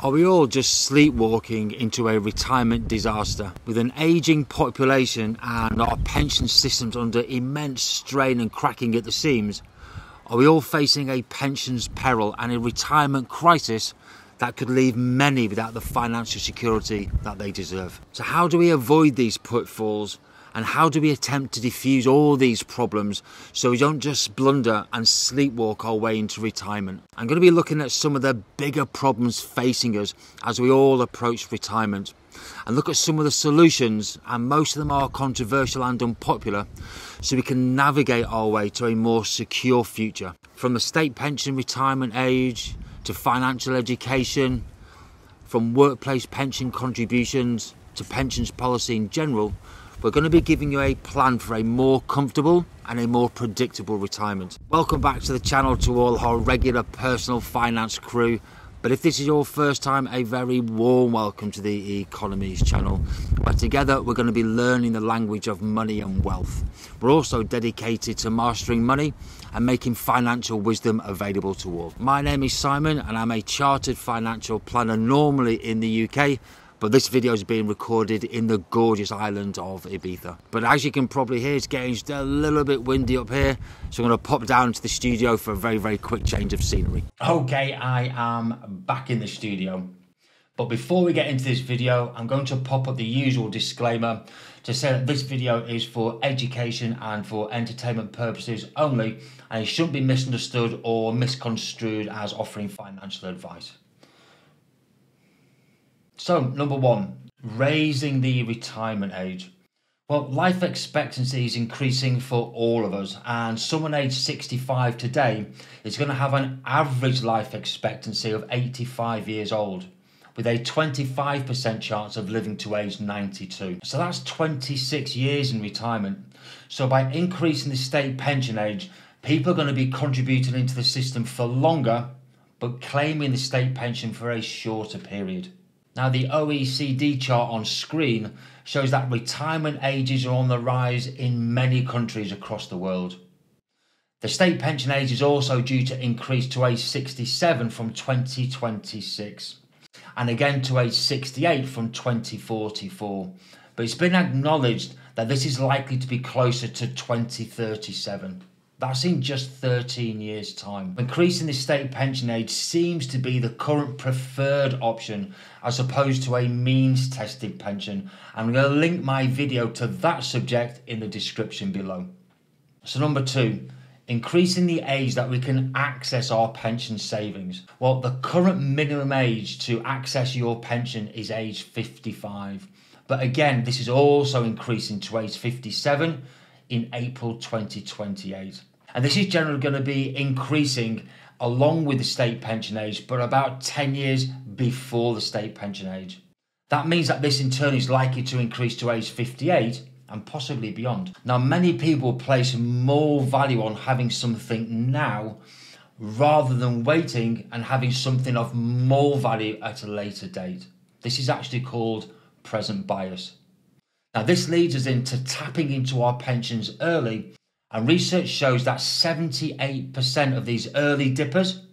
Are we all just sleepwalking into a retirement disaster? With an ageing population and our pension systems under immense strain and cracking at the seams, are we all facing a pensions peril and a retirement crisis that could leave many without the financial security that they deserve? So how do we avoid these pitfalls? And how do we attempt to diffuse all these problems so we don't just blunder and sleepwalk our way into retirement? I'm going to be looking at some of the bigger problems facing us as we all approach retirement and look at some of the solutions, and most of them are controversial and unpopular, so we can navigate our way to a more secure future. From the state pension retirement age to financial education, from workplace pension contributions to pensions policy in general, we're going to be giving you a plan for a more comfortable and a more predictable retirement. Welcome back to the channel to all our regular personal finance crew. But if this is your first time, a very warm welcome to the Economies channel, where together we're going to be learning the language of money and wealth. We're also dedicated to mastering money and making financial wisdom available to all. My name is Simon and I'm a chartered financial planner, normally in the UK. But this video is being recorded in the gorgeous island of Ibiza. But as you can probably hear, it's getting just a little bit windy up here. So I'm going to pop down to the studio for a very, very quick change of scenery. Okay, I am back in the studio. But before we get into this video, I'm going to pop up the usual disclaimer to say that this video is for education and for entertainment purposes only, and it shouldn't be misunderstood or misconstrued as offering financial advice. So, number one, raising the retirement age. Well, life expectancy is increasing for all of us, and someone aged 65 today is going to have an average life expectancy of 85 years old, with a 25% chance of living to age 92. So that's 26 years in retirement. So by increasing the state pension age, people are going to be contributing into the system for longer, but claiming the state pension for a shorter period. Now, the OECD chart on screen shows that retirement ages are on the rise in many countries across the world. The state pension age is also due to increase to age 67 from 2026, and again to age 68 from 2044. But it's been acknowledged that this is likely to be closer to 2037. That's in just 13 years' time. Increasing the state pension age seems to be the current preferred option as opposed to a means-tested pension. I'm going to link my video to that subject in the description below. So number two, increasing the age that we can access our pension savings. Well, the current minimum age to access your pension is age 55. But again, this is also increasing to age 57 in April 2028. And this is generally going to be increasing along with the state pension age, but about 10 years before the state pension age. That means that this in turn is likely to increase to age 58 and possibly beyond. Now, many people place more value on having something now rather than waiting and having something of more value at a later date. This is actually called present bias. Now, this leads us into tapping into our pensions early, and research shows that 78% of these early dippers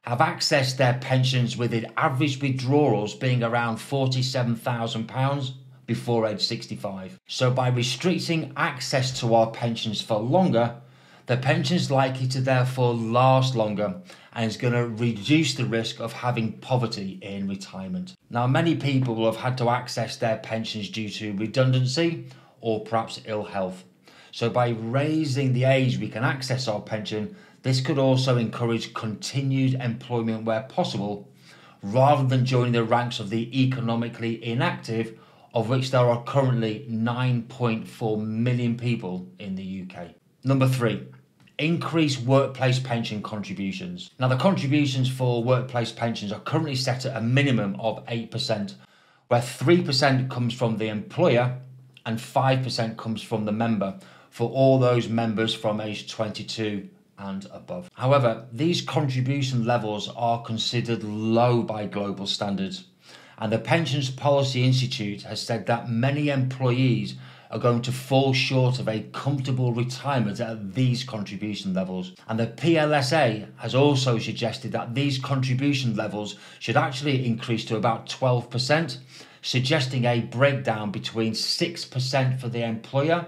have accessed their pensions with the average withdrawals being around £47,000 before age 65. So by restricting access to our pensions for longer, the pension is likely to therefore last longer and is going to reduce the risk of having poverty in retirement. Now, many people will have had to access their pensions due to redundancy or perhaps ill health. So by raising the age we can access our pension, this could also encourage continued employment where possible, rather than joining the ranks of the economically inactive, of which there are currently 9.4 million people in the UK. Number three, increase workplace pension contributions. Now, the contributions for workplace pensions are currently set at a minimum of 8%, where 3% comes from the employer and 5% comes from the member, for all those members from age 22 and above. However, these contribution levels are considered low by global standards, and the Pensions Policy Institute has said that many employees are going to fall short of a comfortable retirement at these contribution levels. And the PLSA has also suggested that these contribution levels should actually increase to about 12%, suggesting a breakdown between 6% for the employer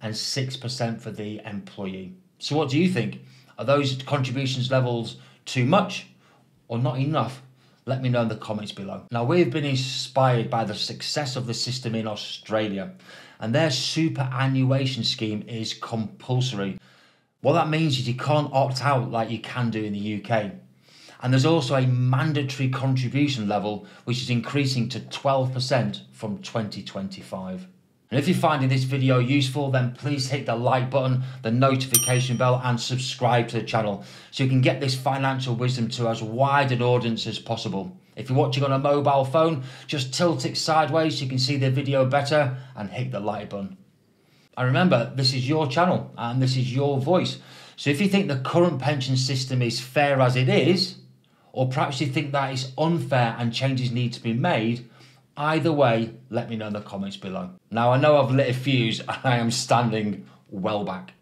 and 6% for the employee. So what do you think? Are those contributions levels too much or not enough? Let me know in the comments below. Now, we've been inspired by the success of the system in Australia, and their superannuation scheme is compulsory. What that means is you can't opt out like you can do in the UK. And there's also a mandatory contribution level, which is increasing to 12% from 2025. And if you're finding this video useful, then please hit the like button, the notification bell, and subscribe to the channel so you can get this financial wisdom to as wide an audience as possible. If you're watching on a mobile phone, just tilt it sideways so you can see the video better and hit the like button. And remember, this is your channel and this is your voice. So if you think the current pension system is fair as it is, or perhaps you think that it's unfair and changes need to be made, either way, let me know in the comments below. Now, I know I've lit a fuse and I am standing well back.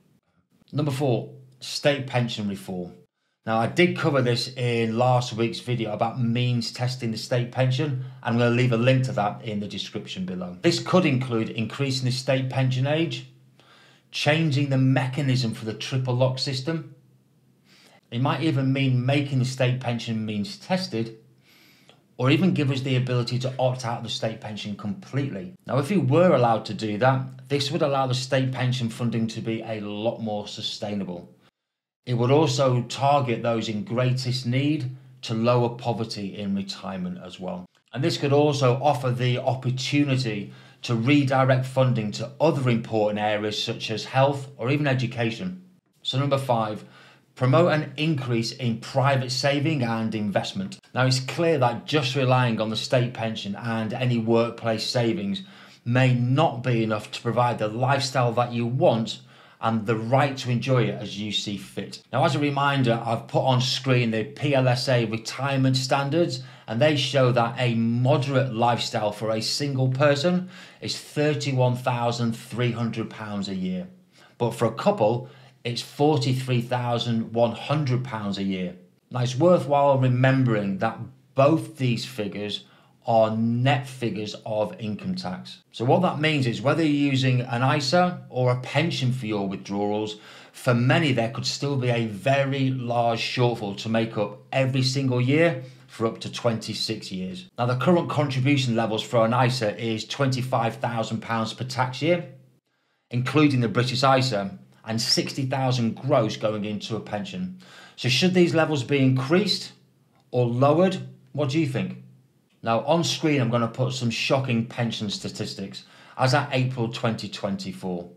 Number 4, state pension reform. Now, I did cover this in last week's video about means testing the state pension. I'm going to leave a link to that in the description below. This could include increasing the state pension age, changing the mechanism for the triple lock system. It might even mean making the state pension means tested, or even give us the ability to opt out of the state pension completely. Now, if we were allowed to do that, this would allow the state pension funding to be a lot more sustainable. It would also target those in greatest need to lower poverty in retirement as well. And this could also offer the opportunity to redirect funding to other important areas such as health or even education. So number 5, promote an increase in private saving and investment. Now, it's clear that just relying on the state pension and any workplace savings may not be enough to provide the lifestyle that you want and the right to enjoy it as you see fit. Now, as a reminder, I've put on screen the PLSA retirement standards, and they show that a moderate lifestyle for a single person is £31,300 a year. But for a couple, it's £43,100 a year. Now, it's worthwhile remembering that both these figures are net figures of income tax. So what that means is whether you're using an ISA or a pension for your withdrawals, for many there could still be a very large shortfall to make up every single year for up to 26 years. Now, the current contribution levels for an ISA is £25,000 per tax year, including the British ISA, and 60,000 gross going into a pension. So should these levels be increased or lowered? What do you think? Now, on screen, I'm going to put some shocking pension statistics as at April 2024.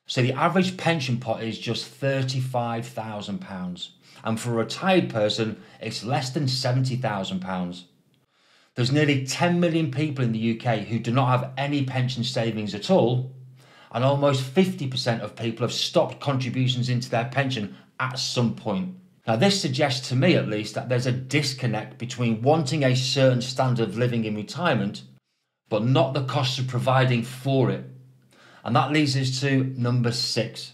So the average pension pot is just £35,000. And for a retired person, it's less than £70,000. There's nearly 10 million people in the UK who do not have any pension savings at all, and almost 50% of people have stopped contributions into their pension at some point. Now, this suggests to me at least that there's a disconnect between wanting a certain standard of living in retirement, but not the cost of providing for it. And that leads us to number 6,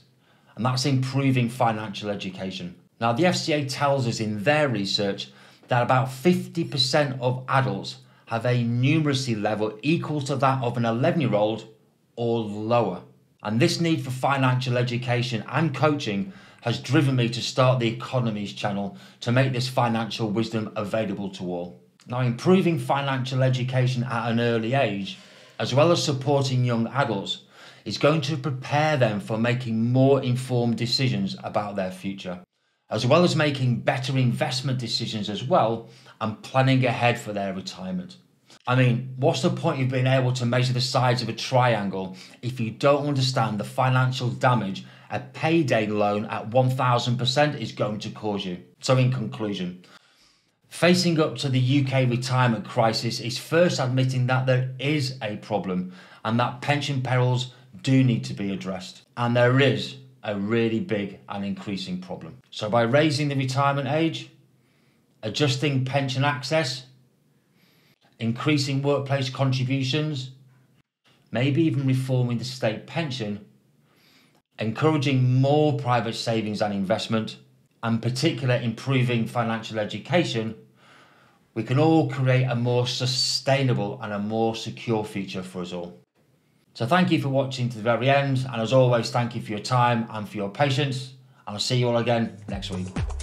and that's improving financial education. Now, the FCA tells us in their research that about 50% of adults have a numeracy level equal to that of an 11-year-old or lower. And this need for financial education and coaching has driven me to start the Economies channel to make this financial wisdom available to all. Now, improving financial education at an early age, as well as supporting young adults, is going to prepare them for making more informed decisions about their future, as well as making better investment decisions as well, and planning ahead for their retirement. I mean, what's the point of being able to measure the sides of a triangle if you don't understand the financial damage a payday loan at 1000% is going to cause you? So in conclusion, facing up to the UK retirement crisis is first admitting that there is a problem and that pension perils do need to be addressed. And there is a really big and increasing problem. So by raising the retirement age, adjusting pension access, increasing workplace contributions, maybe even reforming the state pension, encouraging more private savings and investment, and particularly improving financial education, we can all create a more sustainable and a more secure future for us all. So thank you for watching to the very end, and as always, thank you for your time and for your patience, and I'll see you all again next week.